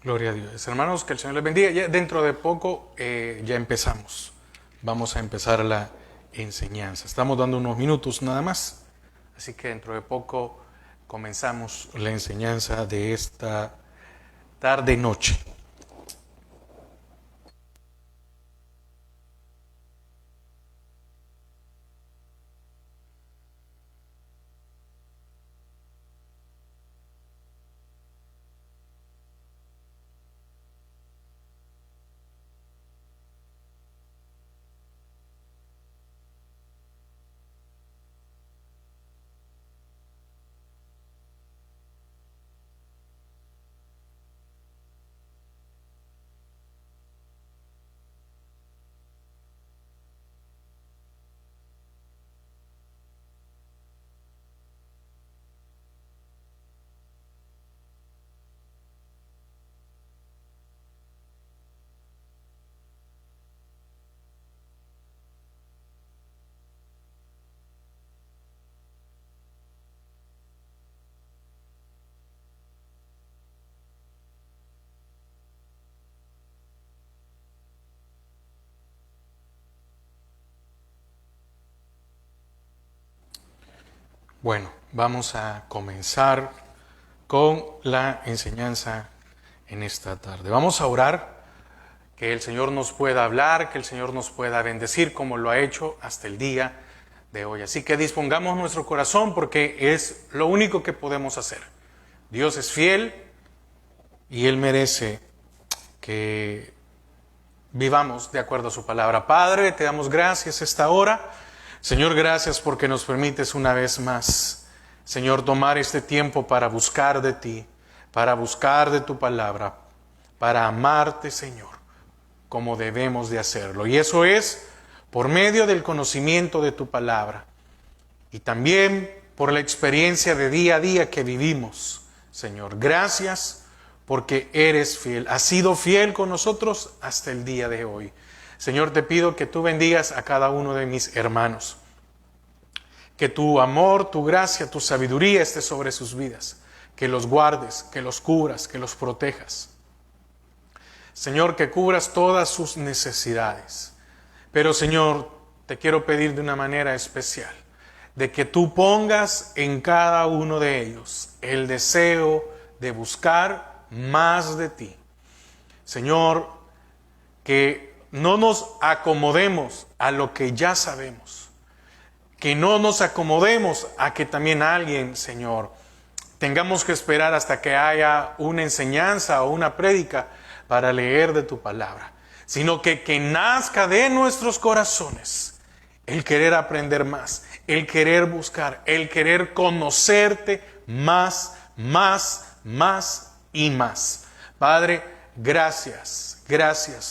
Gloria a Dios. Hermanos, que el Señor les bendiga. Ya dentro de poco ya empezamos. Vamos a empezar la enseñanza. Estamos dando unos minutos nada más. Así que dentro de poco comenzamos la enseñanza de esta tarde-noche. Bueno, vamos a comenzar con la enseñanza en esta tarde. Vamos a orar, que el Señor nos pueda hablar, que el Señor nos pueda bendecir como lo ha hecho hasta el día de hoy. Así que dispongamos nuestro corazón porque es lo único que podemos hacer. Dios es fiel y Él merece que vivamos de acuerdo a su palabra. Padre, te damos gracias esta hora. Señor, gracias porque nos permites una vez más, Señor, tomar este tiempo para buscar de ti, para buscar de tu palabra, para amarte, Señor, como debemos de hacerlo. Y eso es por medio del conocimiento de tu palabra y también por la experiencia de día a día que vivimos, Señor. Gracias porque eres fiel, has sido fiel con nosotros hasta el día de hoy. Señor, te pido que tú bendigas a cada uno de mis hermanos, que tu amor, tu gracia, tu sabiduría esté sobre sus vidas, que los guardes, que los cubras, que los protejas. Señor, que cubras todas sus necesidades. Pero, Señor, te quiero pedir de una manera especial, de que tú pongas en cada uno de ellos el deseo de buscar más de ti. Señor, que no nos acomodemos a lo que ya sabemos, que no nos acomodemos a que también alguien, Señor, tengamos que esperar hasta que haya una enseñanza o una prédica para leer de tu palabra, sino que nazca de nuestros corazones el querer aprender más, el querer buscar, el querer conocerte más y más. Padre, gracias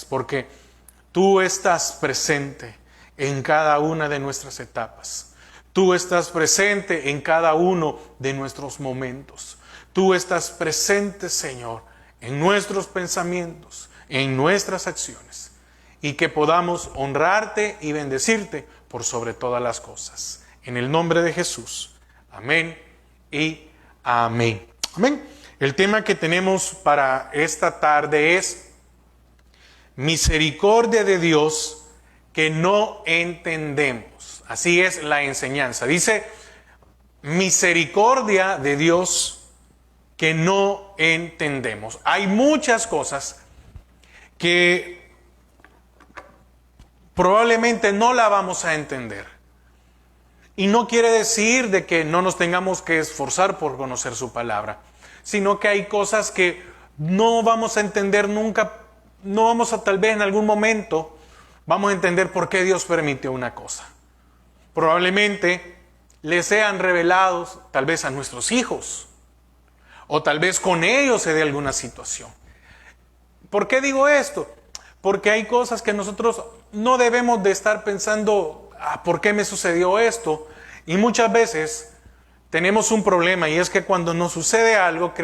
porque tú estás presente en cada una de nuestras etapas. Tú estás presente en cada uno de nuestros momentos. Tú estás presente, Señor, en nuestros pensamientos, en nuestras acciones. Y que podamos honrarte y bendecirte por sobre todas las cosas. En el nombre de Jesús. Amén y amén. Amén. El tema que tenemos para esta tarde es misericordia de Dios que no entendemos. Así es la enseñanza. Dice, misericordia de Dios que no entendemos. Hay muchas cosas que probablemente no la vamos a entender. Y no quiere decir de que no nos tengamos que esforzar por conocer su palabra, sino que hay cosas que no vamos a entender nunca, no vamos a, tal vez en algún momento, vamos a entender por qué Dios permitió una cosa. Probablemente les sean revelados tal vez a nuestros hijos, o tal vez con ellos se dé alguna situación. ¿Por qué digo esto? Porque hay cosas que nosotros no debemos de estar pensando, ¿por qué me sucedió esto? Y muchas veces tenemos un problema, y es que cuando nos sucede algo,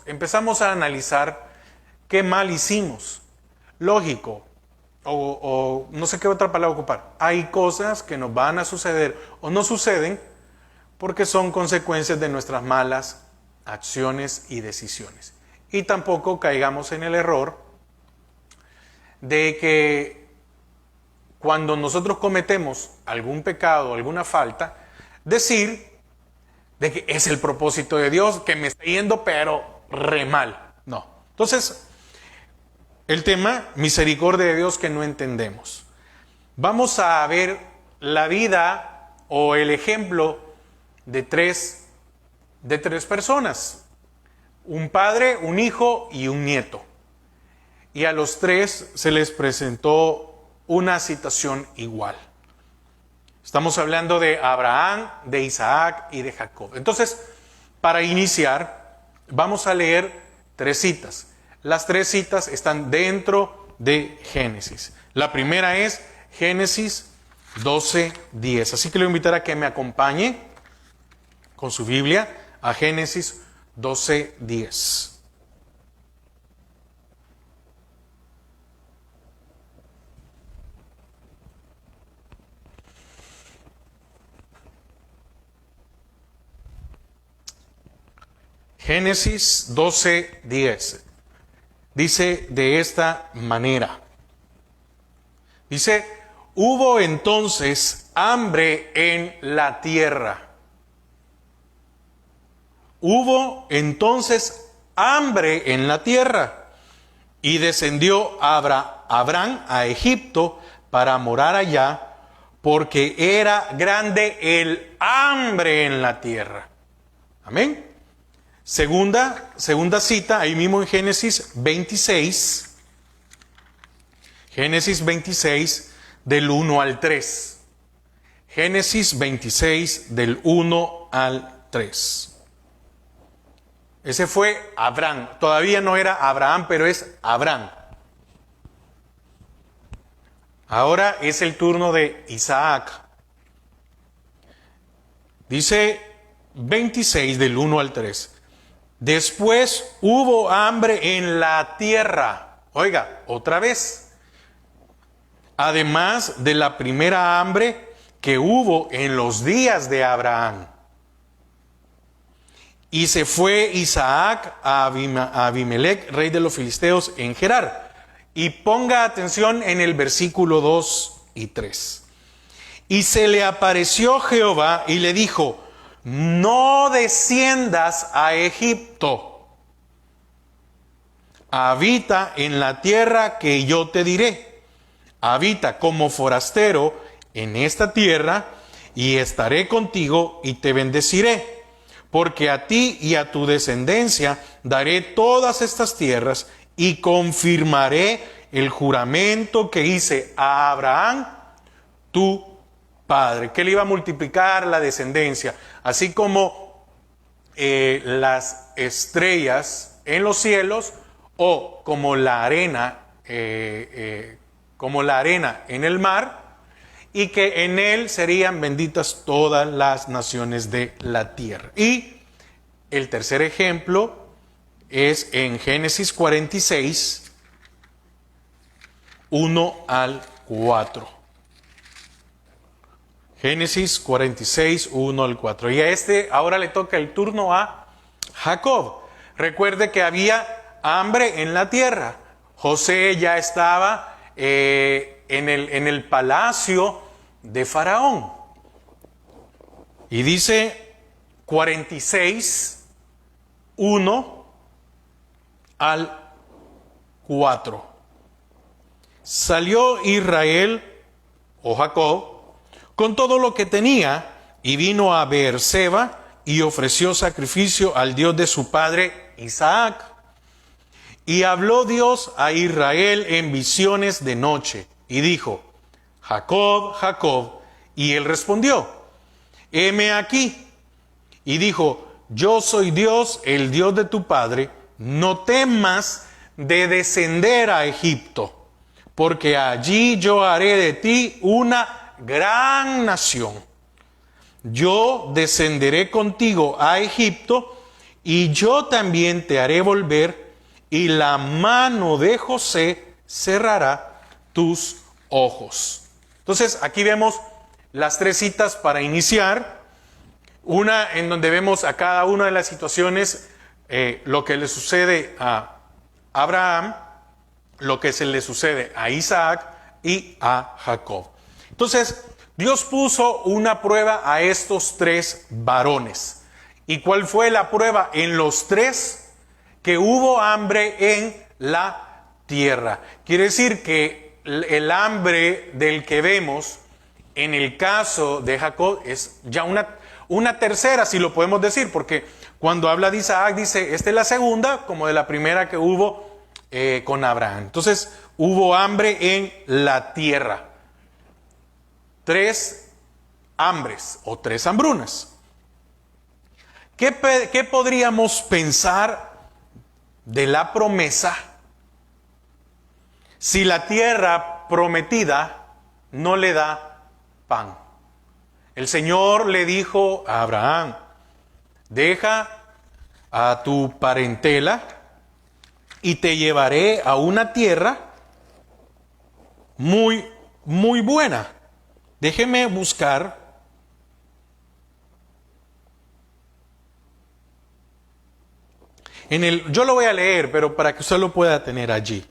empezamos a analizar qué mal hicimos. Lógico, o no sé qué otra palabra ocupar. Hay cosas que nos van a suceder o no suceden porque son consecuencias de nuestras malas acciones y decisiones. y tampoco caigamos en el error de que cuando nosotros cometemos algún pecado, alguna falta, decir de que es el propósito de Dios, que me está yendo pero re mal. No. Entonces, el tema, misericordia de Dios que no entendemos. Vamos a ver la vida o el ejemplo de tres personas. Un padre, un hijo y un nieto. Y a los tres se les presentó una situación igual. Estamos hablando de Abraham, de Isaac y de Jacob. Entonces, para iniciar, vamos a leer 3 citas. Las 3 citas están dentro de Génesis. La primera es Génesis 12:10. Así que le voy a invitar a que me acompañe con su Biblia a Génesis 12:10. Génesis 12:10 dice de esta manera. Dice, hubo entonces hambre en la tierra. Hubo entonces hambre en la tierra. Y descendió Abraham a Egipto para morar allá, porque era grande el hambre en la tierra. Amén. Segunda cita, ahí mismo en Génesis 26. Génesis 26, del 1 al 3. Génesis 26, del 1 al 3. Ese fue Abraham. Todavía no era Abraham, pero es Abraham. Ahora es el turno de Isaac. Dice 26, del 1 al 3. Después hubo hambre en la tierra. Oiga, otra vez. Además de la primera hambre que hubo en los días de Abraham. Y se fue Isaac a Abimelech, rey de los filisteos, en Gerar. Y ponga atención en el versículo 2 y 3. Y se le apareció Jehová y le dijo, no desciendas a Egipto. Habita en la tierra que yo te diré. Habita como forastero en esta tierra y estaré contigo y te bendeciré. Porque a ti y a tu descendencia daré todas estas tierras y confirmaré el juramento que hice a Abraham, tu padre, que le iba a multiplicar la descendencia, así como las estrellas en los cielos o como la arena en el mar, y que en él serían benditas todas las naciones de la tierra. Y el tercer ejemplo es en Génesis 46, 1 al 4. Génesis 46, 1 al 4. Y a ahora le toca el turno a Jacob. Recuerde que había hambre en la tierra. José ya estaba en el palacio de Faraón. Y dice 46, 1 al 4. Salió Israel, o Jacob, con todo lo que tenía, y vino a Beerseba y ofreció sacrificio al Dios de su padre Isaac. Y habló Dios a Israel en visiones de noche, y dijo, Jacob, Jacob, y él respondió, heme aquí. Y dijo, yo soy Dios, el Dios de tu padre, no temas de descender a Egipto, porque allí yo haré de ti una gran nación. Yo descenderé contigo a Egipto, y yo también te haré volver, y la mano de José cerrará tus ojos. Entonces, aquí vemos las 3 citas para iniciar. Una en donde vemos a cada una de las situaciones lo que le sucede a Abraham, lo que se le sucede a Isaac y a Jacob. Entonces, Dios puso una prueba a estos tres varones. ¿Y cuál fue la prueba? En los tres, que hubo hambre en la tierra. Quiere decir que el hambre del que vemos en el caso de Jacob es ya una tercera, si lo podemos decir, porque cuando habla de Isaac dice, esta es la segunda, como de la primera que hubo con Abraham. Entonces, hubo hambre en la tierra. Tres hambres o tres hambrunas. ¿Qué podríamos pensar de la promesa si la tierra prometida no le da pan? El Señor le dijo a Abraham, deja a tu parentela y te llevaré a una tierra muy, muy buena. Déjeme buscar. Yo lo voy a leer, pero para que usted lo pueda tener allí.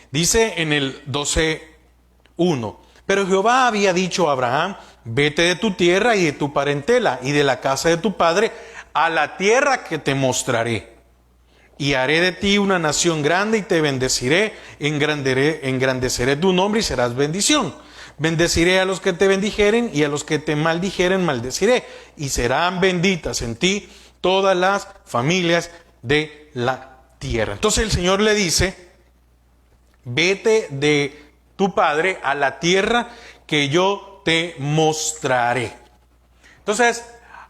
Dice en el 12:1, pero Jehová había dicho a Abraham, vete de tu tierra y de tu parentela y de la casa de tu padre a la tierra que te mostraré. Y haré de ti una nación grande y te bendeciré, engrandeceré tu nombre y serás bendición. Bendeciré a los que te bendijeren y a los que te maldijeren maldeciré. Y serán benditas en ti todas las familias de la tierra. Entonces el Señor le dice, vete de tu padre a la tierra que yo te mostraré. Entonces,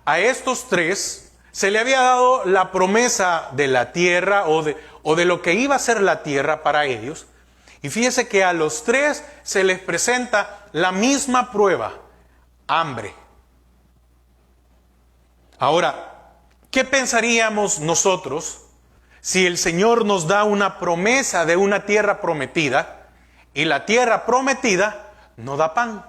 a estos tres se le había dado la promesa de la tierra o de lo que iba a ser la tierra para ellos. Y fíjese que a los tres se les presenta la misma prueba, hambre. Ahora, ¿qué pensaríamos nosotros si el Señor nos da una promesa de una tierra prometida y la tierra prometida no da pan?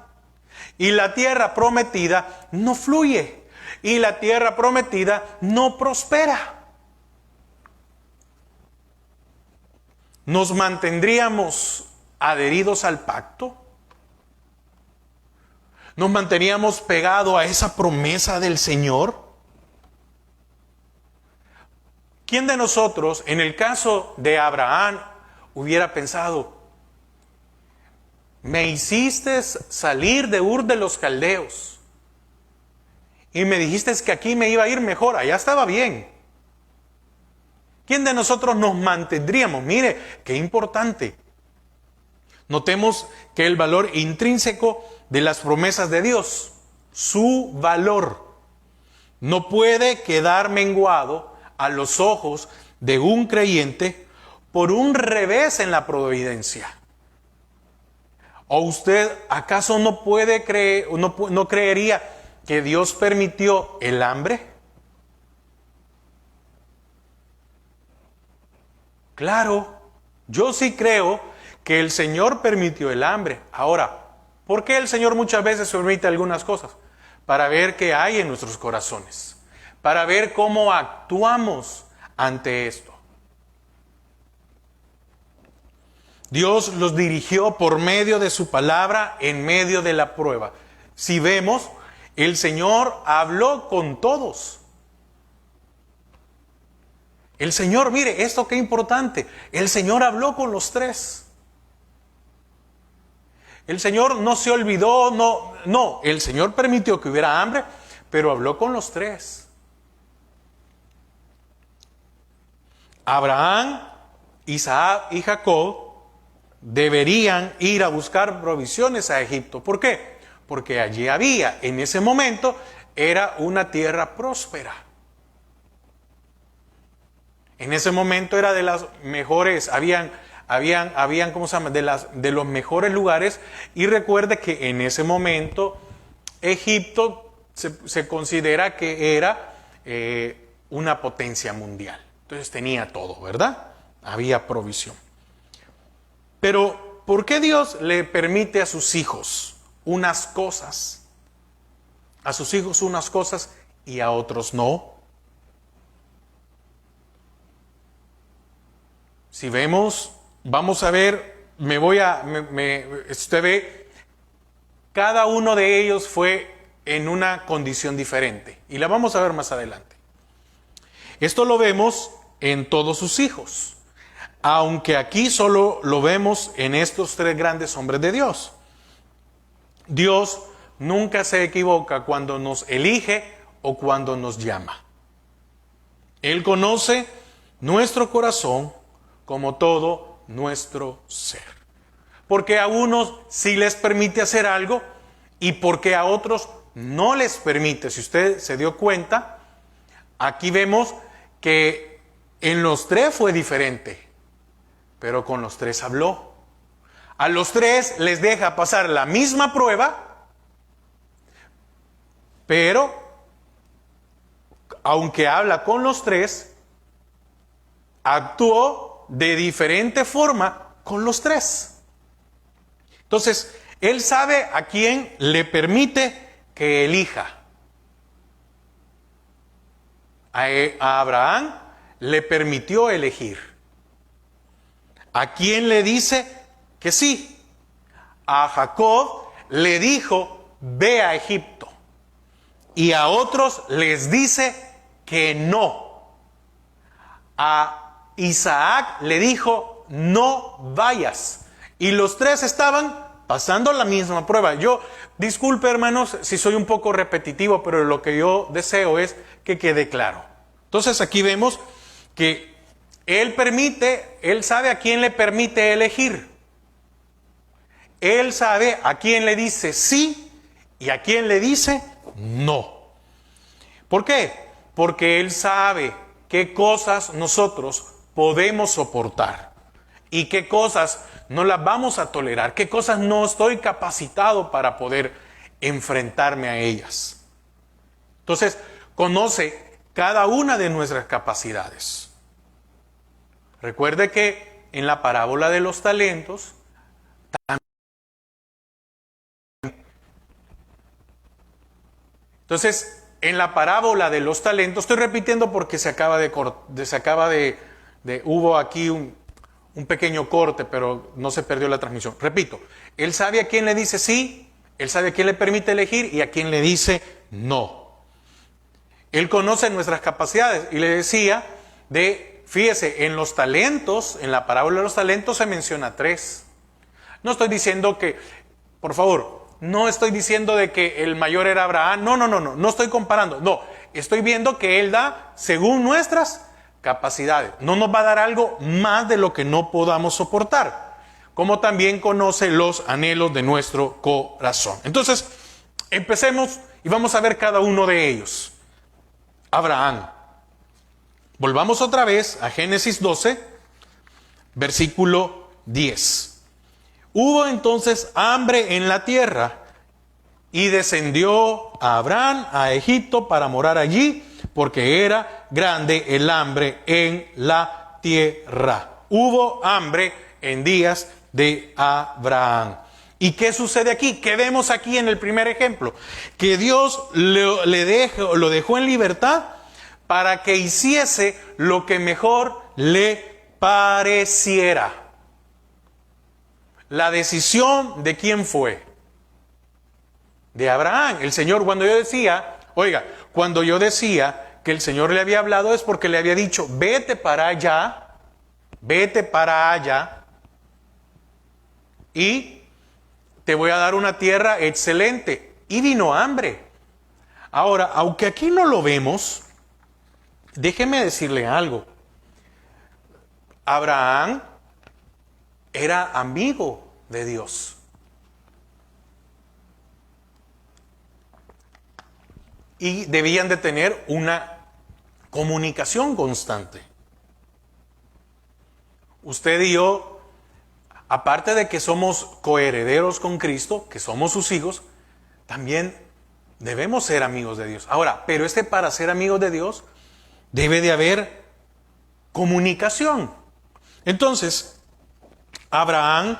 Y la tierra prometida no fluye. Y la tierra prometida no prospera. ¿Nos mantendríamos adheridos al pacto? ¿Nos manteníamos pegados a esa promesa del Señor? ¿Quién de nosotros, en el caso de Abraham, hubiera pensado, me hiciste salir de Ur de los Caldeos y me dijiste que aquí me iba a ir mejor, allá estaba bien? ¿Quién de nosotros nos mantendríamos? Mire, qué importante. Notemos que el valor intrínseco de las promesas de Dios, su valor, no puede quedar menguado a los ojos de un creyente por un revés en la providencia. ¿O usted acaso no puede creer, no creería que Dios permitió el hambre? Claro, yo sí creo que el Señor permitió el hambre. Ahora, ¿por qué el Señor muchas veces permite algunas cosas? Para ver qué hay en nuestros corazones, para ver cómo actuamos ante esto. Dios los dirigió por medio de su palabra en medio de la prueba. Si vemos, el Señor habló con todos. El Señor, mire, esto qué importante. El Señor habló con los tres. El Señor no se olvidó, no. El Señor permitió que hubiera hambre, pero habló con los tres. Abraham, Isaac y Jacob deberían ir a buscar provisiones a Egipto. ¿Por qué? Porque allí había, en ese momento, era una tierra próspera. En ese momento era de las mejores, habían, ¿cómo se llama? De los mejores lugares. Y recuerde que en ese momento Egipto se considera que era una potencia mundial. Entonces tenía todo, ¿verdad? Había provisión. Pero, ¿por qué Dios le permite a sus hijos unas cosas? A sus hijos unas cosas y a otros no. si vemos, vamos a ver, usted ve, cada uno de ellos fue en una condición diferente. Y la vamos a ver más adelante. Esto lo vemos en todos sus hijos. Aunque aquí solo lo vemos en estos tres grandes hombres de Dios. Dios nunca se equivoca cuando nos elige o cuando nos llama. Él conoce nuestro corazón como todo nuestro ser. Porque a unos sí les permite hacer algo y porque a otros no les permite. Si usted se dio cuenta, aquí vemos que en los tres fue diferente, pero con los tres habló. A los tres les deja pasar la misma prueba, pero aunque habla con los tres, actuó de diferente forma con los tres. Entonces, él sabe a quién le permite que elija. A Abraham le permitió elegir. ¿A quién le dice que sí? A Jacob le dijo, ve a Egipto. Y a otros les dice que no. A Isaac le dijo, no vayas. Y los tres estaban pasando la misma prueba. Disculpe hermanos si soy un poco repetitivo, pero lo que yo deseo es que quede claro. Entonces aquí vemos que Él sabe a quién le permite elegir. Él sabe a quién le dice sí y a quién le dice no. ¿Por qué? Porque Él sabe qué cosas nosotros podemos soportar y qué cosas no las vamos a tolerar, qué cosas no estoy capacitado para poder enfrentarme a ellas. Entonces, conoce cada una de nuestras capacidades. Recuerde que en la parábola de los talentos, entonces, en la parábola de los talentos, estoy repitiendo porque hubo aquí un pequeño corte, pero no se perdió la transmisión. Repito, Él sabe a quién le dice sí, Él sabe a quién le permite elegir y a quién le dice no. Él conoce nuestras capacidades y le decía fíjese, en los talentos, en la parábola de los talentos se menciona 3. No estoy diciendo que, por favor, no estoy diciendo de que el mayor era Abraham, no estoy comparando, no, estoy viendo que Él da según nuestras capacidades, no nos va a dar algo más de lo que no podamos soportar, como también conoce los anhelos de nuestro corazón. Entonces, empecemos y vamos a ver cada uno de ellos. Abraham. Volvamos otra vez a Génesis 12, versículo 10. Hubo entonces hambre en la tierra y descendió Abraham a Egipto para morar allí, porque era grande el hambre en la tierra. Hubo hambre en días de Abraham. ¿Y qué sucede aquí? ¿Qué vemos aquí en el primer ejemplo? Que Dios lo dejó en libertad para que hiciese lo que mejor le pareciera. La decisión de quién fue? De Abraham. El Señor, cuando yo decía que el Señor le había hablado es porque le había dicho, vete para allá y te voy a dar una tierra excelente. Y vino hambre. Ahora, aunque aquí no lo vemos, déjeme decirle algo. Abraham era amigo de Dios. Y debían de tener una comunicación constante. Usted y yo, aparte de que somos coherederos con Cristo, que somos sus hijos, también debemos ser amigos de Dios. Ahora, pero para ser amigos de Dios, debe de haber comunicación. Entonces, Abraham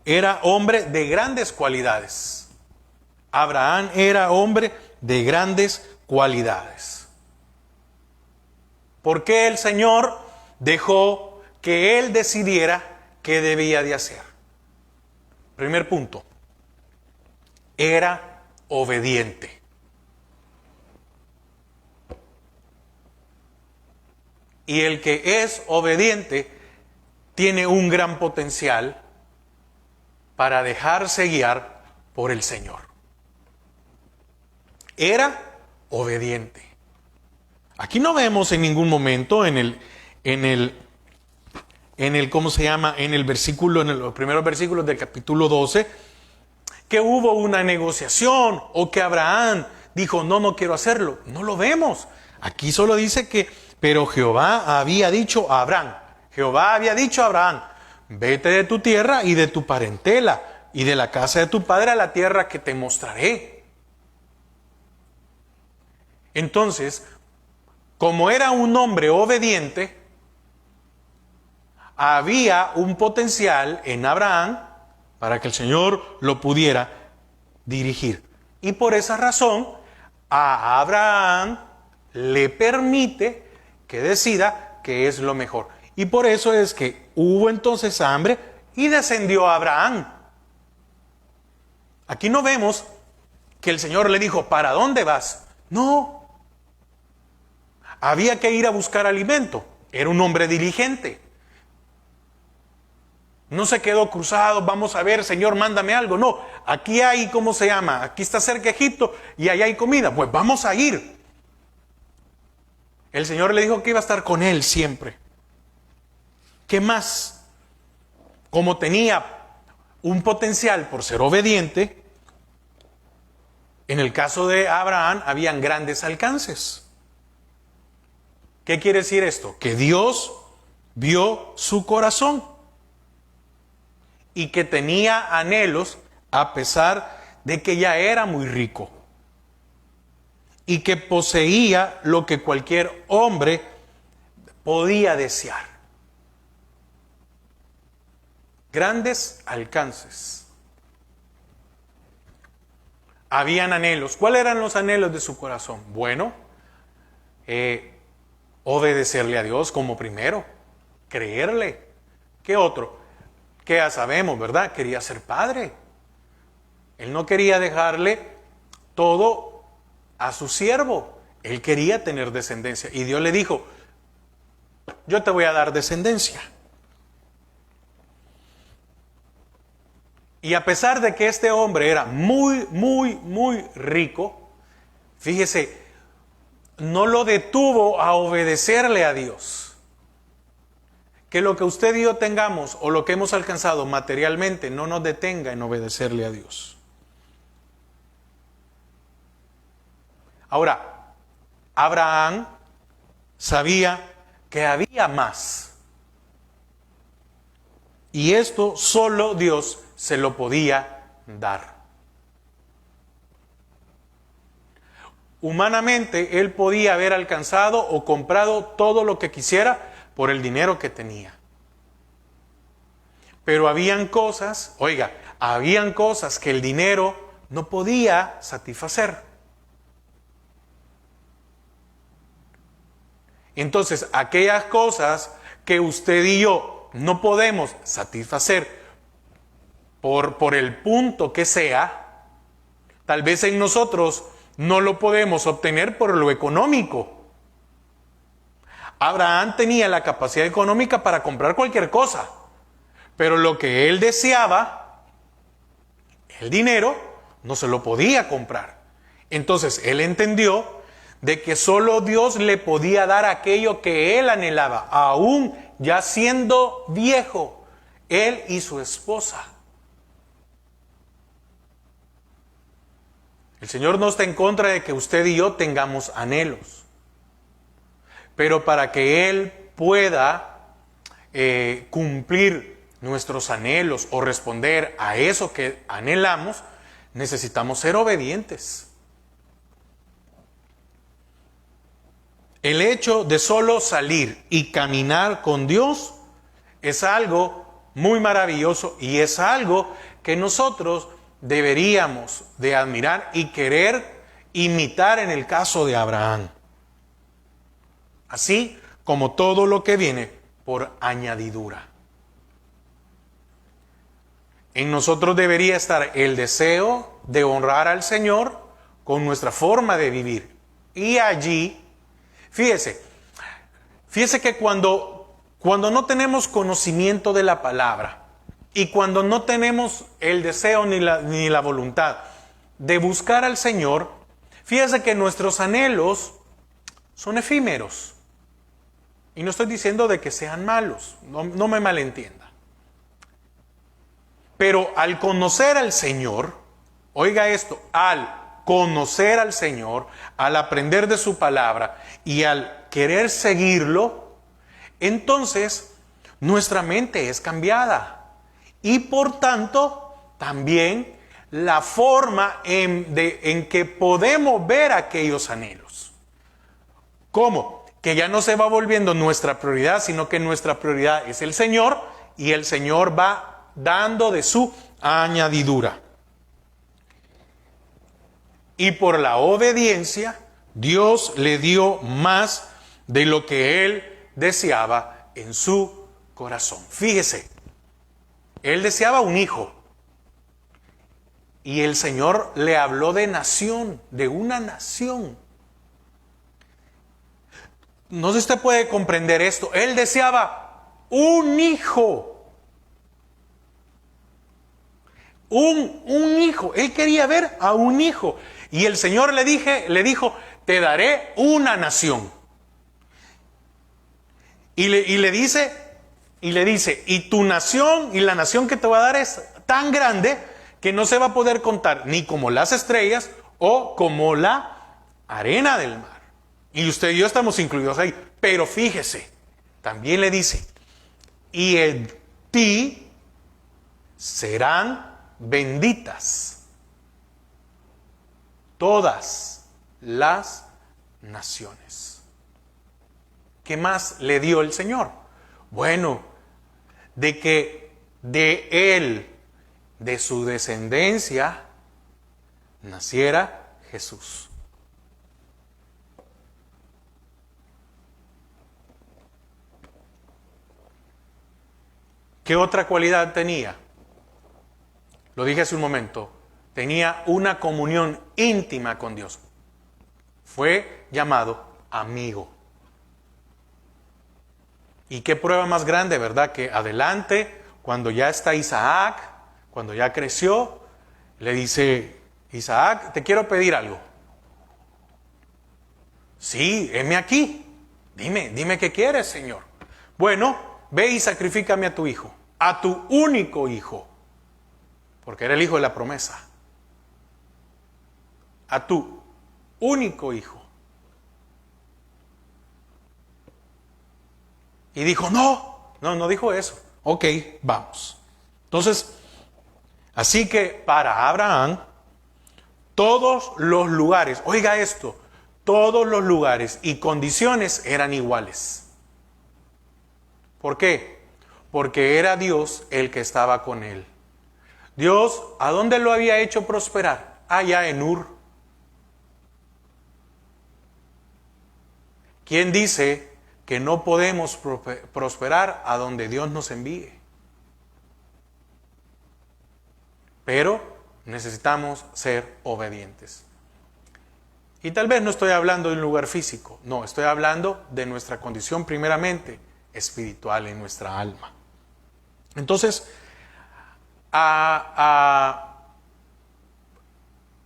era hombre de grandes cualidades. Abraham era hombre de grandes cualidades. ¿Por qué el Señor dejó que él decidiera qué debía de hacer. Primer punto, era obediente. Y el que es obediente tiene un gran potencial para dejarse guiar por el Señor. Era obediente. Aquí no vemos en ningún momento en el ¿cómo se llama? En el versículo, en los primeros versículos del capítulo 12, que hubo una negociación o que Abraham dijo, no quiero hacerlo. No lo vemos. Aquí solo dice que, pero Jehová había dicho a Abraham, vete de tu tierra y de tu parentela y de la casa de tu padre a la tierra que te mostraré. Entonces, como era un hombre obediente, había un potencial en Abraham para que el Señor lo pudiera dirigir. Y por esa razón, a Abraham le permite que decida qué es lo mejor. Y por eso es que hubo entonces hambre y descendió a Abraham. Aquí no vemos que el Señor le dijo, ¿para dónde vas? No. Había que ir a buscar alimento. Era un hombre diligente. No se quedó cruzado, vamos a ver, Señor, mándame algo. No, aquí hay, ¿cómo se llama? Aquí está cerca Egipto y allá hay comida. Pues vamos a ir. El Señor le dijo que iba a estar con él siempre. ¿Qué más? Como tenía un potencial por ser obediente, en el caso de Abraham habían grandes alcances. ¿Qué quiere decir esto? Que Dios vio su corazón y que tenía anhelos a pesar de que ya era muy rico y que poseía lo que cualquier hombre podía desear. Grandes alcances. Habían anhelos. ¿Cuáles eran los anhelos de su corazón? Bueno, obedecerle a Dios como primero, creerle. ¿Qué otro? Que ya sabemos, ¿verdad? Quería ser padre. Él no quería dejarle todo a su siervo. Él quería tener descendencia. Y Dios le dijo, yo te voy a dar descendencia. Y a pesar de que este hombre era muy rico, fíjese, no lo detuvo a obedecerle a Dios. Que lo que usted y yo tengamos o lo que hemos alcanzado materialmente no nos detenga en obedecerle a Dios. Ahora, Abraham sabía que había más. Y esto solo Dios se lo podía dar. Humanamente, él podía haber alcanzado o comprado todo lo que quisiera por el dinero que tenía. Pero habían cosas que el dinero no podía satisfacer. Entonces, aquellas cosas que usted y yo no podemos satisfacer por el punto que sea, tal vez en nosotros no lo podemos obtener por lo económico. Abraham tenía la capacidad económica para comprar cualquier cosa, pero lo que él deseaba, el dinero, no se lo podía comprar. Entonces él entendió de que solo Dios le podía dar aquello que él anhelaba, aún ya siendo viejo, él y su esposa. El Señor no está en contra de que usted y yo tengamos anhelos. Pero para que Él pueda cumplir nuestros anhelos o responder a eso que anhelamos, necesitamos ser obedientes. El hecho de solo salir y caminar con Dios es algo muy maravilloso y es algo que nosotros deberíamos de admirar y querer imitar en el caso de Abraham. Así como todo lo que viene por añadidura. En nosotros debería estar el deseo de honrar al Señor con nuestra forma de vivir. Y allí, fíjese que cuando no tenemos conocimiento de la palabra y cuando no tenemos el deseo ni la voluntad de buscar al Señor, fíjese que nuestros anhelos son efímeros. Y no estoy diciendo de que sean malos, no me malentienda. Pero al conocer al Señor, oiga esto, al conocer al Señor, al aprender de su palabra y al querer seguirlo, entonces nuestra mente es cambiada. Y por tanto, también la forma en que podemos ver aquellos anhelos. ¿Cómo? Que ya no se va volviendo nuestra prioridad, sino que nuestra prioridad es el Señor y el Señor va dando de su añadidura. Y por la obediencia, Dios le dio más de lo que él deseaba en su corazón. Fíjese, él deseaba un hijo. Y el Señor le habló de nación, de una nación. No sé si usted puede comprender esto. Él deseaba un hijo. Un hijo. Él quería ver a un hijo. Y el Señor le dijo, te daré una nación. Y le dice, y tu nación y la nación que te va a dar es tan grande que no se va a poder contar ni como las estrellas o como la arena del mar. Y usted y yo estamos incluidos ahí. Pero fíjese, también le dice, y en ti serán benditas todas las naciones. ¿Qué más le dio el Señor? Bueno, de que de él, de su descendencia, naciera Jesús. ¿Qué otra cualidad tenía? Lo dije hace un momento, tenía una comunión íntima con Dios. Fue llamado amigo. Y qué prueba más grande, ¿verdad? Que adelante, cuando ya está Isaac, cuando ya creció, le dice, Isaac, te quiero pedir algo. Sí, heme aquí. Dime qué quieres, Señor. Bueno, ve y sacrifícame a tu hijo, a tu único hijo. Porque era el hijo de la promesa. A tu único hijo. Y dijo, no dijo eso. Ok, vamos. Entonces, así que para Abraham, todos los lugares, oiga esto, todos los lugares y condiciones eran iguales. ¿Por qué? Porque era Dios el que estaba con él. Dios, ¿a dónde lo había hecho prosperar? Allá en Ur. ¿Quién dice que no podemos prosperar a donde Dios nos envíe? Pero necesitamos ser obedientes. Y tal vez no estoy hablando de un lugar físico, no, estoy hablando de nuestra condición primeramente espiritual en nuestra alma. Entonces, a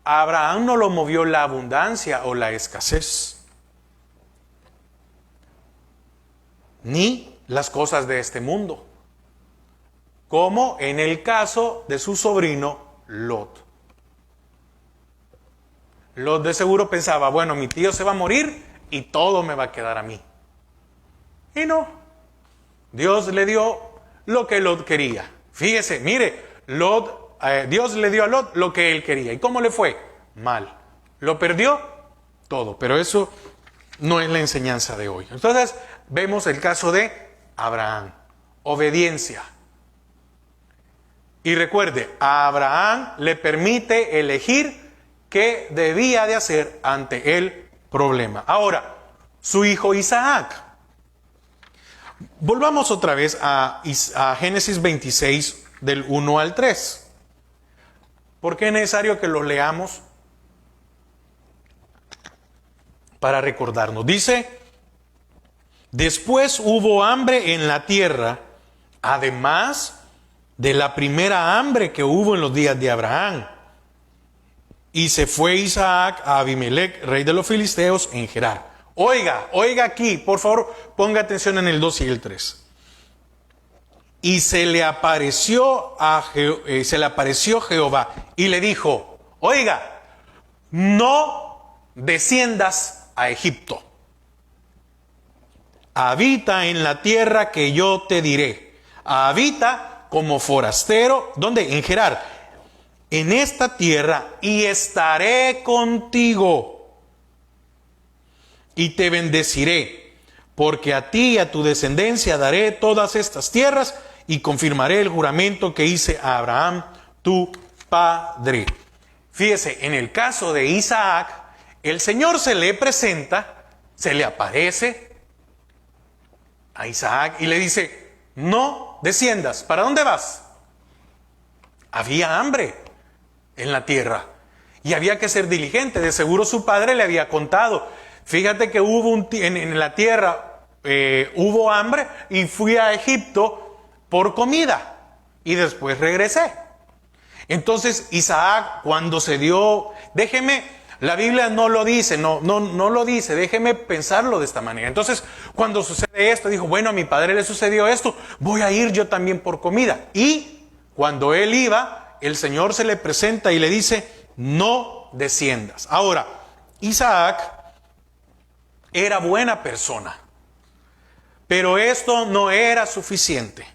Abraham no lo movió la abundancia o la escasez, ni las cosas de este mundo, como en el caso de su sobrino Lot. Lot de seguro pensaba, bueno, mi tío se va a morir y todo me va a quedar a mí. Y no, Dios le dio lo que Lot quería. Fíjese, mire, Dios le dio a Lot lo que él quería. ¿Y cómo le fue? Mal. Lo perdió todo, pero eso no es la enseñanza de hoy. Entonces, vemos el caso de Abraham. Obediencia. Y recuerde, a Abraham le permite elegir qué debía de hacer ante el problema. Ahora, su hijo Isaac. Volvamos otra vez a Génesis 26, del 1 al 3. ¿Por qué es necesario que lo leamos? Para recordarnos. Dice: después hubo hambre en la tierra, además de la primera hambre que hubo en los días de Abraham. Y se fue Isaac a Abimelech, rey de los filisteos, en Gerar. Oiga aquí, por favor, ponga atención en el 2 y el 3. Y se le apareció Jehová y le dijo: oiga, no desciendas a Egipto. Habita en la tierra que yo te diré. Habita como forastero, ¿dónde? En Gerar. En esta tierra, y estaré contigo. Y te bendeciré, porque a ti y a tu descendencia daré todas estas tierras, y confirmaré el juramento que hice a Abraham, tu padre. Fíjese, en el caso de Isaac, el Señor se le presenta, se le aparece a Isaac y le dice: no desciendas. ¿Para dónde vas? Había hambre en la tierra y había que ser diligente. De seguro su padre le había contado: fíjate que hubo en la tierra hubo hambre y fui a Egipto por comida y después regresé. Entonces Isaac, cuando se dio, la Biblia no lo dice, no lo dice, déjeme pensarlo de esta manera. Entonces, cuando sucede esto, dijo: bueno, a mi padre le sucedió esto, voy a ir yo también por comida. Y cuando él iba, el Señor se le presenta y le dice: no desciendas. Ahora, Isaac era buena persona, pero esto no era suficiente.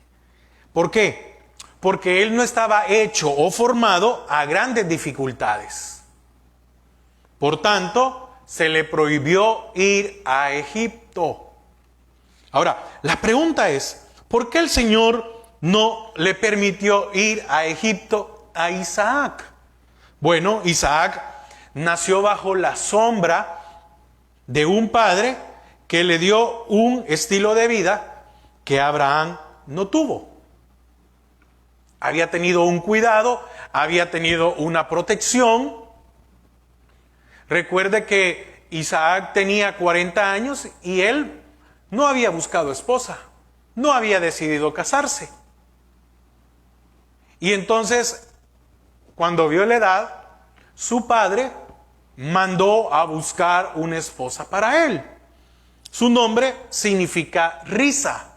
¿Por qué? Porque él no estaba hecho o formado a grandes dificultades. Por tanto, se le prohibió ir a Egipto. Ahora, la pregunta es: ¿por qué el Señor no le permitió ir a Egipto a Isaac? Bueno, Isaac nació bajo la sombra de un padre que le dio un estilo de vida que Abraham no tuvo. Había tenido un cuidado, había tenido una protección. Recuerde que Isaac tenía 40 años y él no había buscado esposa, no había decidido casarse. Y entonces, cuando vio la edad, su padre mandó a buscar una esposa para él. Su nombre significa risa.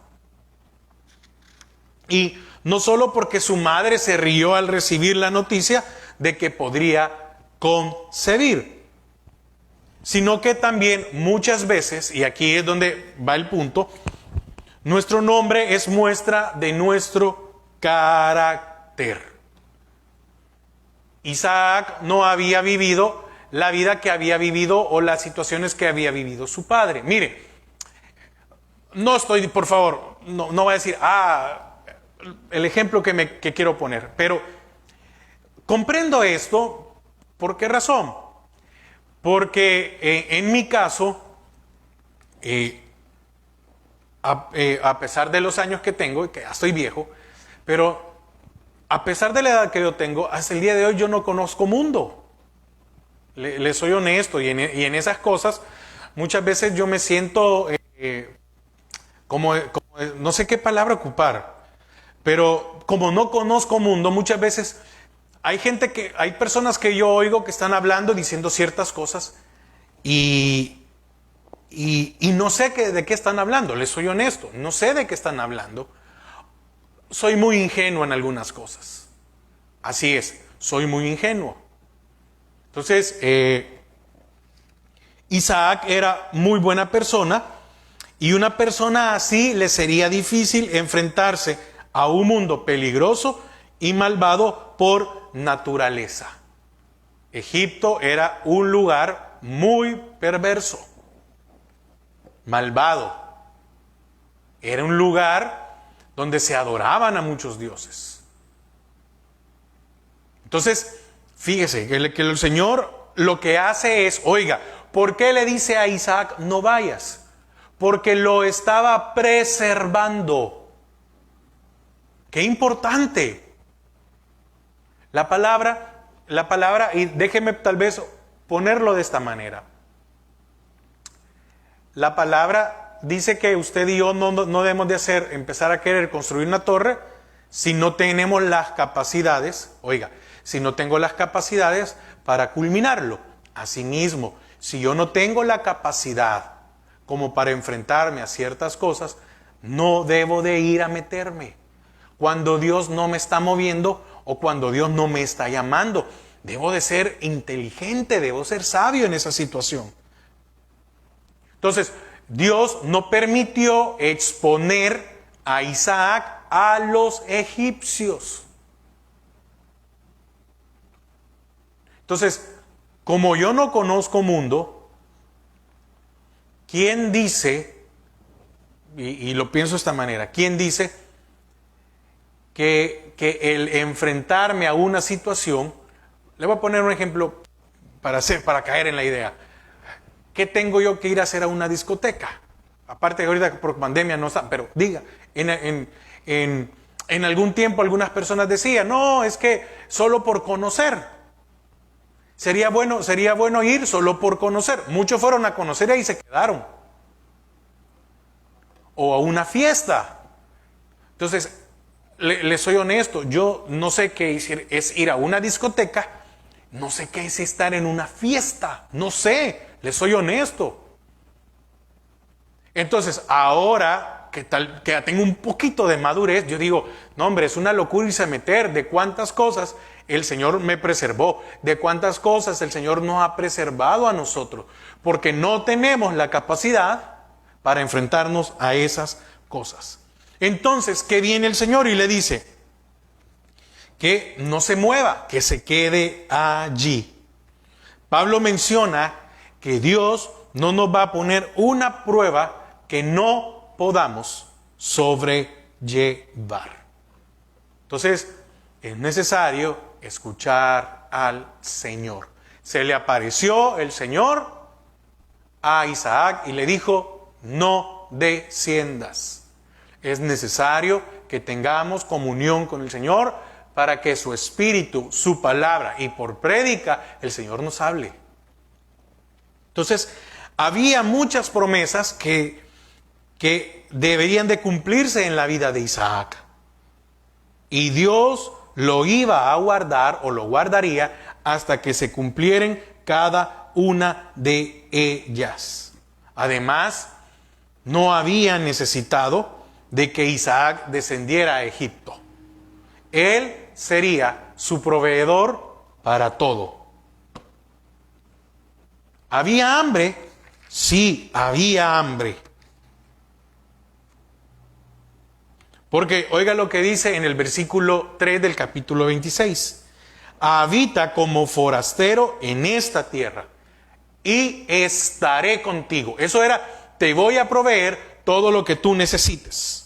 Y no solo porque su madre se rió al recibir la noticia de que podría concebir, sino que también muchas veces, y aquí es donde va el punto, nuestro nombre es muestra de nuestro carácter. Isaac no había vivido la vida que había vivido o las situaciones que había vivido su padre. Mire, no estoy, por favor, no voy a decir, el ejemplo que quiero poner, pero comprendo esto. ¿Por qué razón? Porque en mi caso, a pesar de los años que tengo, que ya estoy viejo, pero a pesar de la edad que yo tengo, hasta el día de hoy yo no conozco mundo. Le soy honesto, y en esas cosas muchas veces yo me siento como no sé qué palabra ocupar, pero como no conozco mundo, muchas veces hay personas que yo oigo que están hablando, diciendo ciertas cosas y no sé de qué están hablando. Les soy honesto, no sé de qué están hablando. Soy muy ingenuo en algunas cosas. Así es, soy muy ingenuo. Entonces, Isaac era muy buena persona, y una persona así le sería difícil enfrentarse a un mundo peligroso y malvado por naturaleza. Egipto era un lugar muy perverso, malvado. Era un lugar donde se adoraban a muchos dioses. Entonces, fíjese que el Señor lo que hace es, oiga, ¿por qué le dice a Isaac no vayas? porque lo estaba preservando. ¡Qué importante! La palabra, y déjeme tal vez ponerlo de esta manera. La palabra dice que usted y yo no debemos de empezar a querer construir una torre si no tenemos las capacidades, si no tengo las capacidades para culminarlo. Asimismo, si yo no tengo la capacidad como para enfrentarme a ciertas cosas, no debo de ir a meterme. Cuando Dios no me está moviendo o cuando Dios no me está llamando, debo de ser inteligente, debo ser sabio en esa situación. Entonces, Dios no permitió exponer a Isaac a los egipcios. Entonces, como yo no conozco mundo, ¿quién dice, y lo pienso de esta manera, quién dice que el enfrentarme a una situación, le voy a poner un ejemplo para caer en la idea. ¿Qué tengo yo que ir a hacer a una discoteca? Aparte que ahorita por pandemia no está, pero diga, en algún tiempo algunas personas decían, no, es que solo por conocer. Sería bueno ir solo por conocer. Muchos fueron a conocer y ahí se quedaron. O a una fiesta. Entonces, les soy honesto, yo no sé qué es ir a una discoteca, no sé qué es estar en una fiesta, no sé, les soy honesto. Entonces, ahora que ya tengo un poquito de madurez, yo digo, no hombre, es una locura irse a meter de cuántas cosas el Señor me preservó, de cuántas cosas el Señor nos ha preservado a nosotros, porque no tenemos la capacidad para enfrentarnos a esas cosas. Entonces, ¿qué viene el Señor y le dice? Que no se mueva, que se quede allí. Pablo menciona que Dios no nos va a poner una prueba que no podamos sobrellevar. Entonces, es necesario escuchar al Señor. Se le apareció el Señor a Isaac y le dijo, no desciendas. Es necesario que tengamos comunión con el Señor para que su Espíritu, su palabra y por prédica el Señor nos hable. Entonces, había muchas promesas que deberían de cumplirse en la vida de Isaac. Y Dios lo iba a guardar o lo guardaría hasta que se cumplieran cada una de ellas. Además, no había necesitado de que Isaac descendiera a Egipto. Él sería su proveedor para todo. ¿Había hambre? Sí, había hambre. Porque oiga lo que dice en el versículo 3 del capítulo 26. Habita como forastero en esta tierra y estaré contigo. Eso era, te voy a proveer todo lo que tú necesites.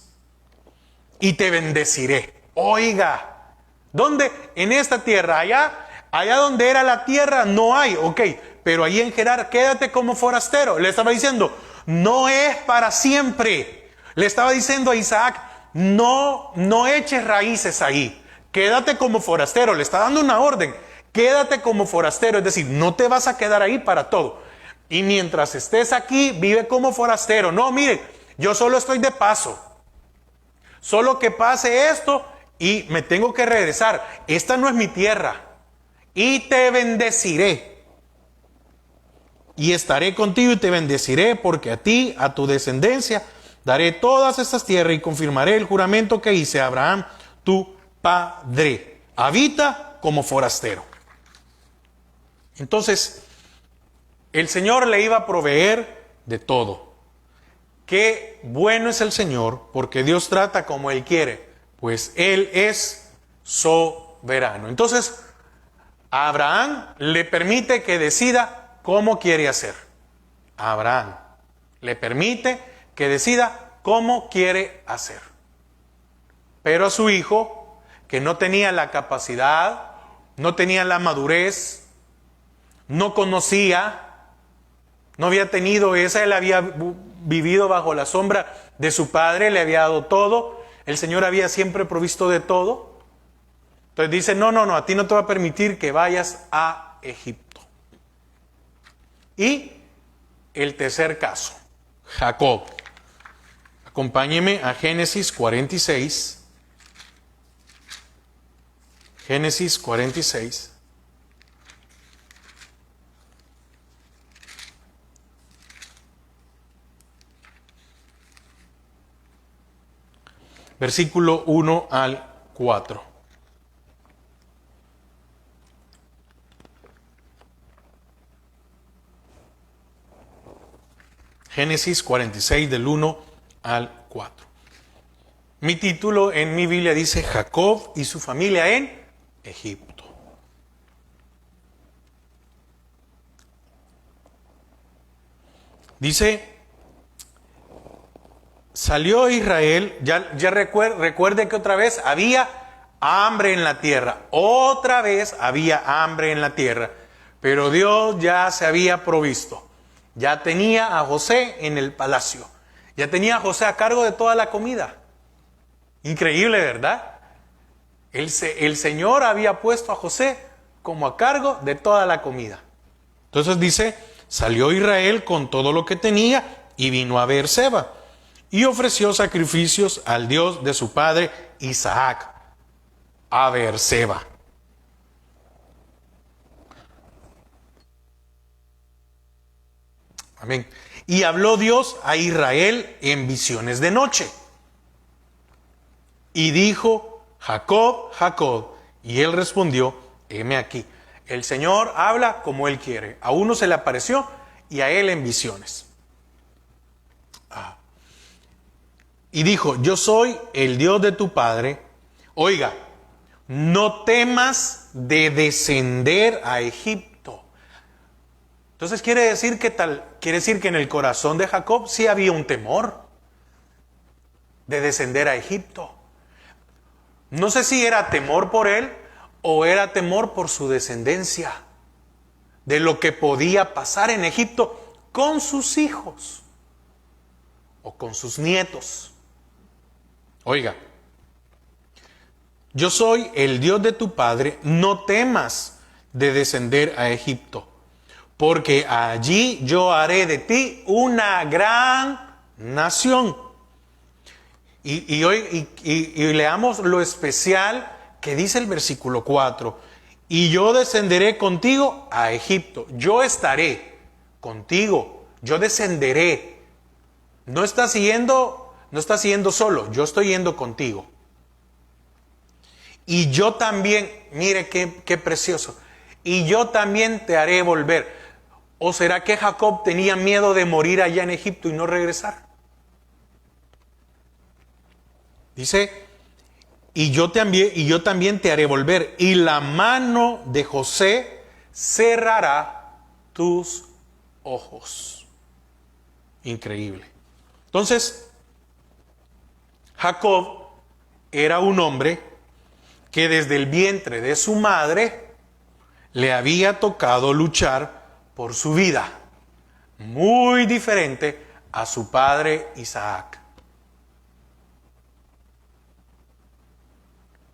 Y te bendeciré. Oiga, ¿dónde? En esta tierra, allá donde era la tierra no hay, ok, pero ahí en Gerar, quédate como forastero. Le estaba diciendo, no es para siempre. Le estaba diciendo a Isaac, no eches raíces ahí, quédate como forastero. Le está dando una orden, quédate como forastero, es decir, no te vas a quedar ahí para todo. Y mientras estés aquí, vive como forastero. No, mire, yo solo estoy de paso. Solo que pase esto y me tengo que regresar. Esta no es mi tierra. Y te bendeciré. Y estaré contigo y te bendeciré, porque a ti, a tu descendencia, daré todas estas tierras y confirmaré el juramento que hice a Abraham, tu padre. Habita como forastero. Entonces, el Señor le iba a proveer de todo. Qué bueno es el Señor, porque Dios trata como Él quiere, pues Él es soberano. Entonces, a Abraham le permite que decida cómo quiere hacer. A Abraham le permite que decida cómo quiere hacer. Pero a su hijo, que no tenía la capacidad, no tenía la madurez, no conocía, no había tenido esa, él había vivido bajo la sombra de su padre, le había dado todo, el Señor había siempre provisto de todo. Entonces dice, no, a ti no te va a permitir que vayas a Egipto. Y el tercer caso, Jacob. Acompáñeme a Génesis 46. Génesis 46. Versículo 1 al 4. Génesis 46 del 1 al 4. Mi título en mi Biblia dice Jacob y su familia en Egipto. Dice, salió Israel, ya recuerde que otra vez había hambre en la tierra, otra vez había hambre en la tierra, pero Dios ya se había provisto. Ya tenía a José en el palacio. Ya tenía a José a cargo de toda la comida. Increíble, ¿verdad? El Señor había puesto a José como a cargo de toda la comida. Entonces dice, salió Israel con todo lo que tenía y vino a Beerseba y ofreció sacrificios al Dios de su padre Isaac, a Beerseba. Amén. Y habló Dios a Israel en visiones de noche. Y dijo, Jacob, Jacob. Y él respondió, heme aquí. El Señor habla como Él quiere. A uno se le apareció y a él en visiones. Y dijo, yo soy el Dios de tu padre. Oiga, no temas de descender a Egipto. Entonces quiere decir que en el corazón de Jacob sí había un temor de descender a Egipto. No sé si era temor por él o era temor por su descendencia, de lo que podía pasar en Egipto con sus hijos o con sus nietos. Oiga, yo soy el Dios de tu padre, no temas de descender a Egipto, porque allí yo haré de ti una gran nación. Y leamos lo especial que dice el versículo 4. Y yo descenderé contigo a Egipto. Yo estaré contigo. Yo descenderé. No estás yendo solo. Yo estoy yendo contigo. Y yo también, mire qué precioso. Y yo también te haré volver. ¿O será que Jacob tenía miedo de morir allá en Egipto y no regresar? Dice, y yo también te haré volver, y la mano de José cerrará tus ojos. Increíble. Entonces, Jacob era un hombre que desde el vientre de su madre le había tocado luchar por su vida, muy diferente a su padre Isaac.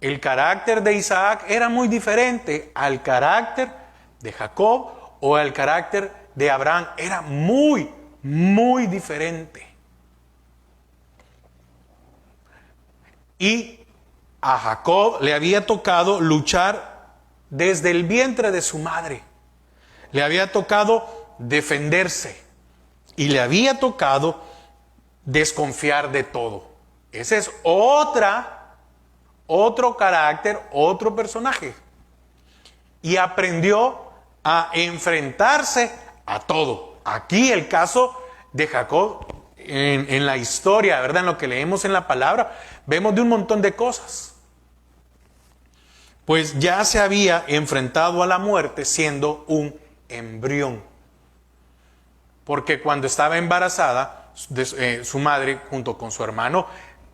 El carácter de Isaac era muy diferente al carácter de Jacob o al carácter de Abraham. Era muy, muy diferente. Y a Jacob le había tocado luchar desde el vientre de su madre. Le había tocado defenderse y le había tocado desconfiar de todo. Ese es otro carácter, otro personaje. Y aprendió a enfrentarse a todo. Aquí el caso de Jacob, en la historia, ¿verdad? En lo que leemos en la palabra, vemos de un montón de cosas. Pues ya se había enfrentado a la muerte siendo un embrión. Porque cuando estaba embarazada, su madre junto con su hermano,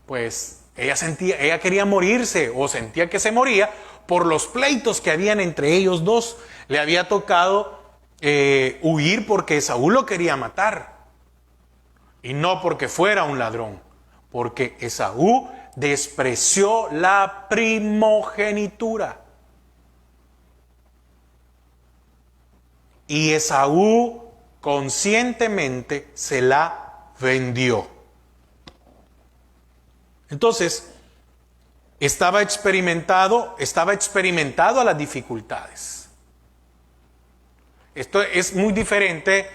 pues ella quería morirse o sentía que se moría por los pleitos que habían entre ellos dos. Le había tocado huir porque Saúl lo quería matar. Y no porque fuera un ladrón, porque Esaú despreció la primogenitura. Y Esaú conscientemente se la vendió. Entonces, estaba experimentado a las dificultades. Esto es muy diferente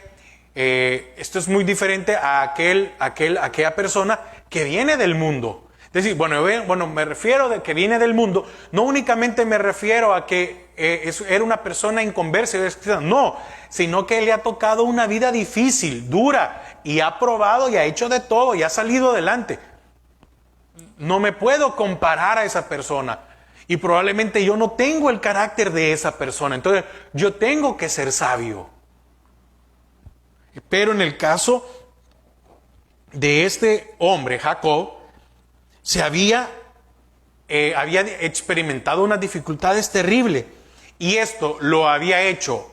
a aquella persona que viene del mundo. Es decir, bueno, me refiero de que viene del mundo, no únicamente me refiero a que era una persona inconversa, no, sino que le ha tocado una vida difícil, dura, y ha probado y ha hecho de todo y ha salido adelante. No me puedo comparar a esa persona y probablemente yo no tengo el carácter de esa persona, entonces yo tengo que ser sabio. Pero en el caso de este hombre, Jacob, había experimentado unas dificultades terribles y esto lo había hecho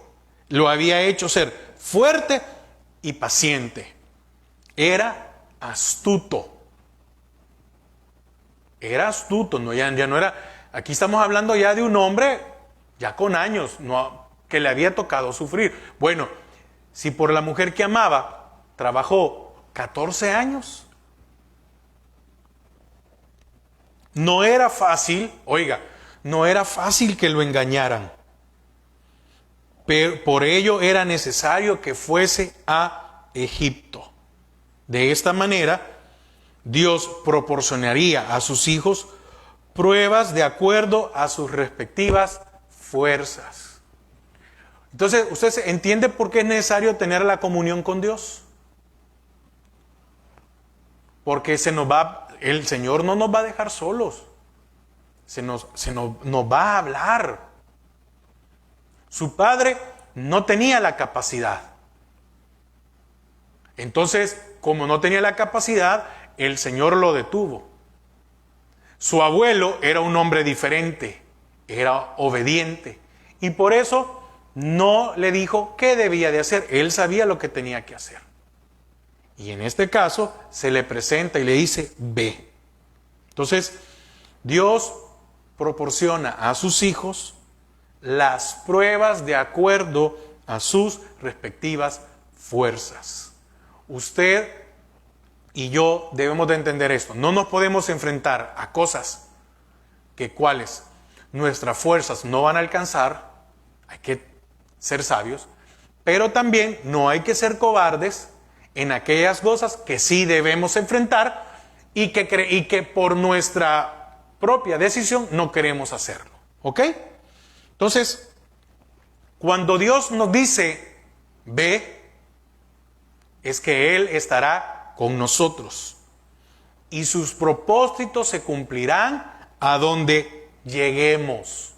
ser fuerte y paciente. Era astuto. Ya no era. Aquí estamos hablando ya de un hombre ya con años, que le había tocado sufrir. Bueno, si por la mujer que amaba trabajó 14 años, no era fácil que lo engañaran. Pero por ello era necesario que fuese a Egipto. De esta manera, Dios proporcionaría a sus hijos pruebas de acuerdo a sus respectivas fuerzas. Entonces, ¿usted entiende por qué es necesario tener la comunión con Dios? Porque el Señor no nos va a dejar solos. Nos va a hablar. Su padre no tenía la capacidad. Entonces, como no tenía la capacidad, el Señor lo detuvo. Su abuelo era un hombre diferente, era obediente. Y por eso no le dijo qué debía de hacer. Él sabía lo que tenía que hacer. Y en este caso se le presenta y le dice, ve. Entonces, Dios proporciona a sus hijos las pruebas de acuerdo a sus respectivas fuerzas. Usted y yo debemos de entender esto. No nos podemos enfrentar a cosas cuales nuestras fuerzas no van a alcanzar. Hay que ser sabios, pero también no hay que ser cobardes en aquellas cosas que sí debemos enfrentar y que por nuestra propia decisión no queremos hacerlo. ¿Ok? Entonces, cuando Dios nos dice, ve, es que Él estará con nosotros y sus propósitos se cumplirán a donde lleguemos.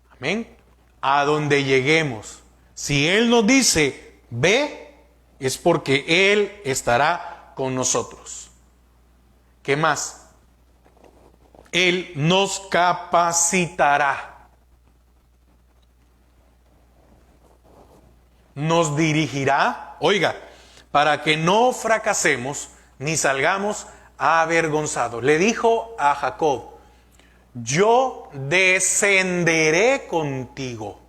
Amén. A donde lleguemos. Si Él nos dice, ve, es porque Él estará con nosotros. ¿Qué más? Él nos capacitará. Nos dirigirá, para que no fracasemos ni salgamos avergonzados. Le dijo a Jacob, yo descenderé contigo.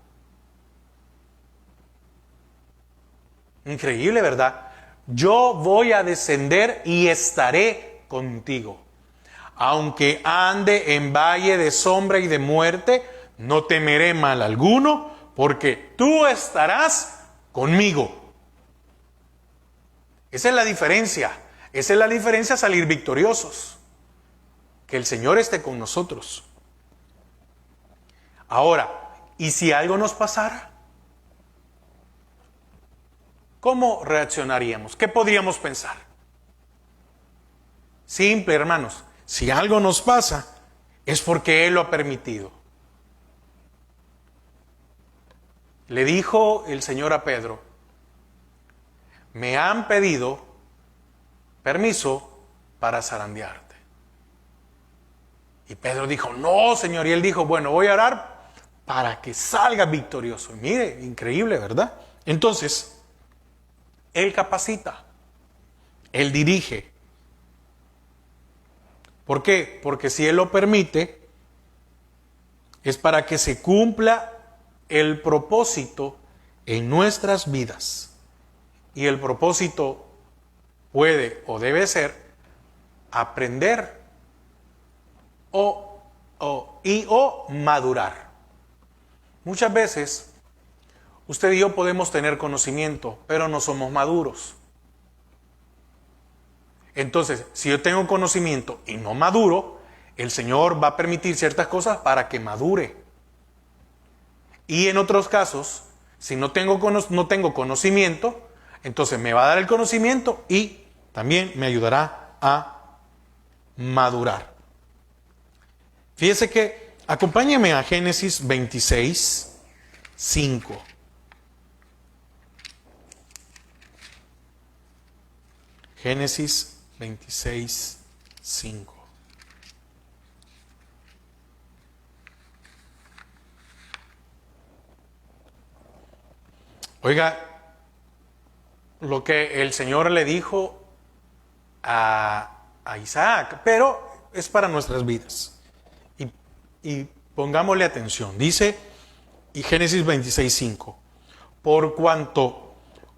Increíble, ¿verdad? Yo voy a descender y estaré contigo. Aunque ande en valle de sombra y de muerte, no temeré mal alguno, porque tú estarás conmigo. Esa es la diferencia. Esa es la diferencia, salir victoriosos. Que el Señor esté con nosotros. Ahora, ¿y si algo nos pasara? ¿Cómo reaccionaríamos? ¿Qué podríamos pensar? Simple, hermanos. Si algo nos pasa, es porque Él lo ha permitido. Le dijo el Señor a Pedro, me han pedido permiso para zarandearte. Y Pedro dijo, no, Señor. Y él dijo, bueno, voy a orar para que salgas victorioso. Y mire, increíble, ¿verdad? Entonces, Él capacita, Él dirige. ¿Por qué? Porque si Él lo permite, es para que se cumpla el propósito en nuestras vidas. Y el propósito puede o debe ser aprender o madurar. Muchas veces usted y yo podemos tener conocimiento, pero no somos maduros. Entonces, si yo tengo conocimiento y no maduro, el Señor va a permitir ciertas cosas para que madure. Y en otros casos, si no tengo conocimiento, entonces me va a dar el conocimiento y también me ayudará a madurar. Fíjese que, acompáñeme a Génesis 26, 5. Génesis 26, 5. Oiga, lo que el Señor le dijo a Isaac, pero es para nuestras vidas. Y pongámosle atención. Dice, y Génesis 26, 5. Por cuanto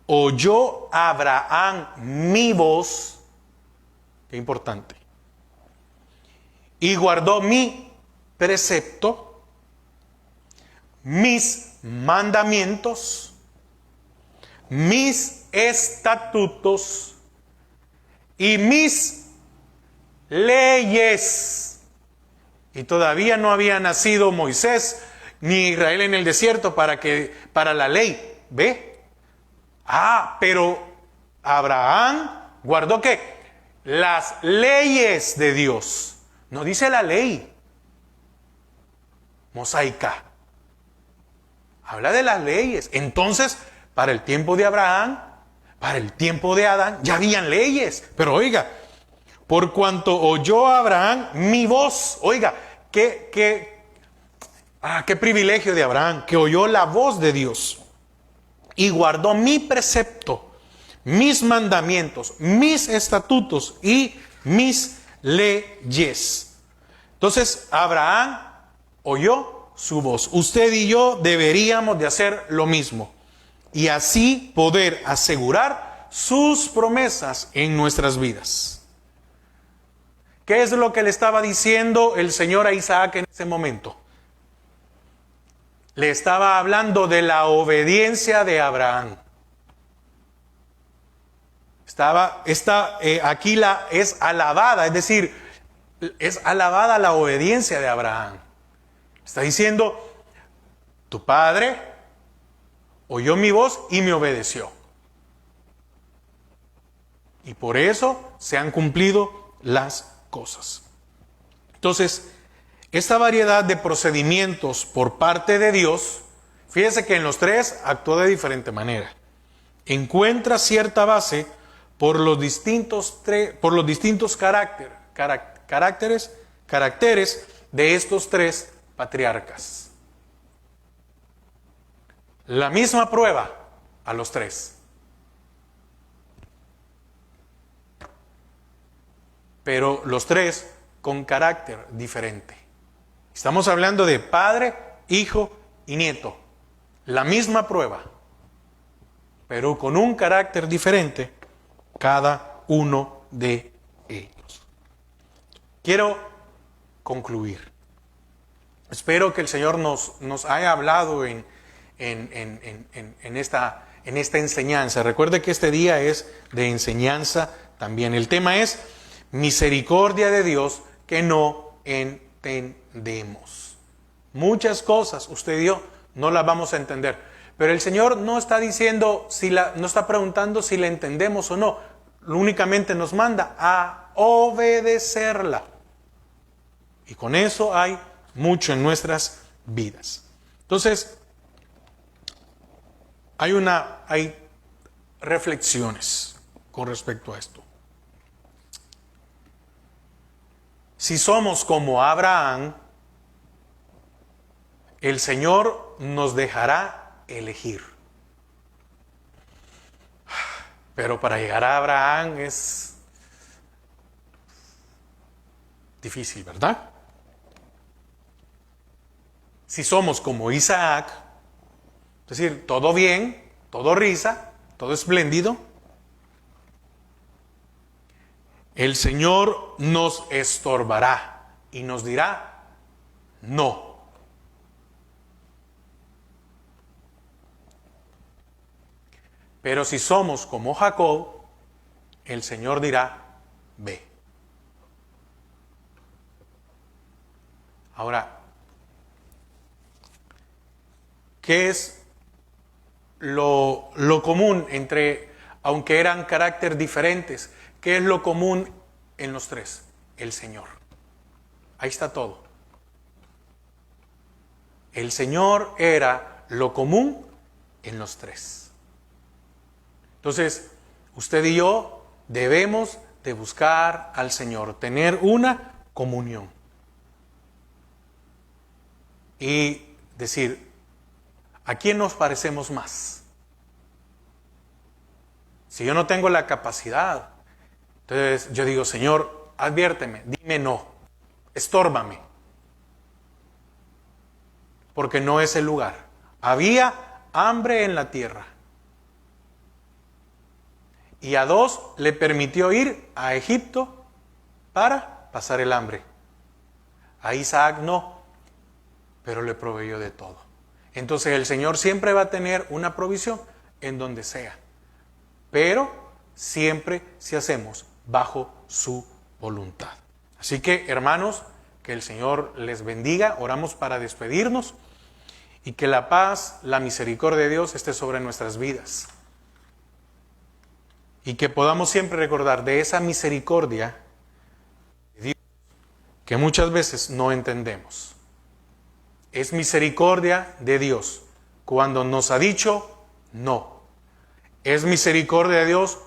oyó Abraham mi voz, qué importante, y guardó mi precepto, mis mandamientos, mis estatutos y mis leyes. Y todavía no había nacido Moisés ni Israel en el desierto para la ley. ¿Ve? Pero Abraham guardó ¿qué? Las leyes de Dios. No dice la ley mosaica. Habla de las leyes. Entonces, para el tiempo de Abraham, para el tiempo de Adán, ya habían leyes. Pero oiga, por cuanto oyó Abraham mi voz, oiga, qué privilegio de Abraham, que oyó la voz de Dios y guardó mi precepto, mis mandamientos, mis estatutos y mis leyes. Entonces, Abraham oyó su voz. Usted y yo deberíamos de hacer lo mismo y así poder asegurar sus promesas en nuestras vidas. ¿Qué es lo que le estaba diciendo el Señor a Isaac en ese momento? Le estaba hablando de la obediencia de Abraham. Aquí es alabada, es decir, es alabada la obediencia de Abraham. Está diciendo, tu padre oyó mi voz y me obedeció. Y por eso se han cumplido las cosas. Entonces, esta variedad de procedimientos por parte de Dios, fíjese que en los tres actuó de diferente manera. Encuentra cierta base por los distintos caracteres de estos tres patriarcas. La misma prueba a los tres. Pero los tres con carácter diferente. Estamos hablando de padre, hijo y nieto. La misma prueba, pero con un carácter diferente cada uno de ellos. Quiero concluir. Espero que el Señor nos haya hablado en esta enseñanza. Recuerde que este día es de enseñanza también. El tema es misericordia de Dios que no entendemos. Muchas cosas usted y yo no las vamos a entender, pero el Señor no está diciendo, no está preguntando si la entendemos o no, únicamente nos manda a obedecerla. Y con eso hay mucho en nuestras vidas. Entonces, hay reflexiones con respecto a esto. Si somos como Abraham, el Señor nos dejará elegir. Pero para llegar a Abraham es difícil, ¿verdad? Si somos como Isaac, es decir, todo bien, todo risa, todo espléndido, el Señor nos estorbará y nos dirá no. Pero si somos como Jacob, el Señor dirá ve. Ahora, ¿qué es lo común entre, aunque eran carácter diferentes, qué es lo común en los tres? El Señor. Ahí está todo. El Señor era lo común en los tres. Entonces, usted y yo debemos de buscar al Señor, tener una comunión. Y decir, ¿a quién nos parecemos más? Si yo no tengo la capacidad, entonces yo digo, Señor, adviérteme, dime no, estórbame. Porque no es el lugar. Había hambre en la tierra. Y a 2 le permitió ir a Egipto para pasar el hambre. A Isaac no, pero le proveyó de todo. Entonces el Señor siempre va a tener una provisión en donde sea, pero siempre si hacemos bajo su voluntad. Así que, hermanos, que el Señor les bendiga. Oramos para despedirnos y que la paz, la misericordia de Dios esté sobre nuestras vidas. Y que podamos siempre recordar de esa misericordia de Dios que muchas veces no entendemos. Es misericordia de Dios cuando nos ha dicho no. Es misericordia de Dios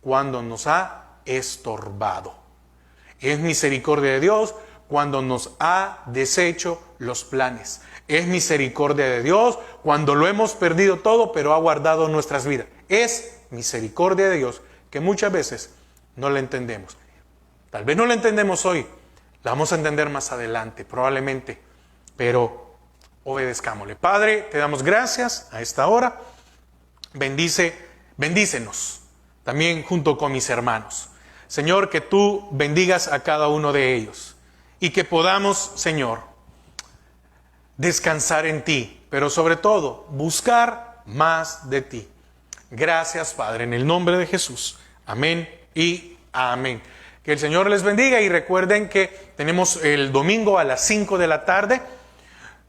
cuando nos ha estorbado. Es misericordia de Dios cuando nos ha deshecho los planes. Es misericordia de Dios cuando lo hemos perdido todo, pero ha guardado nuestras vidas. Es misericordia de Dios que muchas veces no la entendemos. Tal vez no la entendemos hoy, la vamos a entender más adelante, probablemente, pero obedezcámosle. Padre, te damos gracias a esta hora. Bendícenos también junto con mis hermanos. Señor, que tú bendigas a cada uno de ellos y que podamos, Señor, descansar en ti, pero sobre todo buscar más de ti. Gracias, Padre, en el nombre de Jesús. Amén y amén. Que el Señor les bendiga y recuerden que tenemos el domingo a las 5 de la tarde,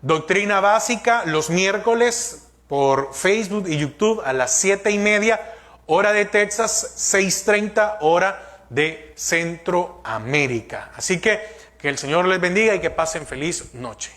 Doctrina Básica, los miércoles por Facebook y YouTube a las 7:30, hora de Texas, 6:30, hora de Centroamérica. Así que el Señor les bendiga y que pasen feliz noche.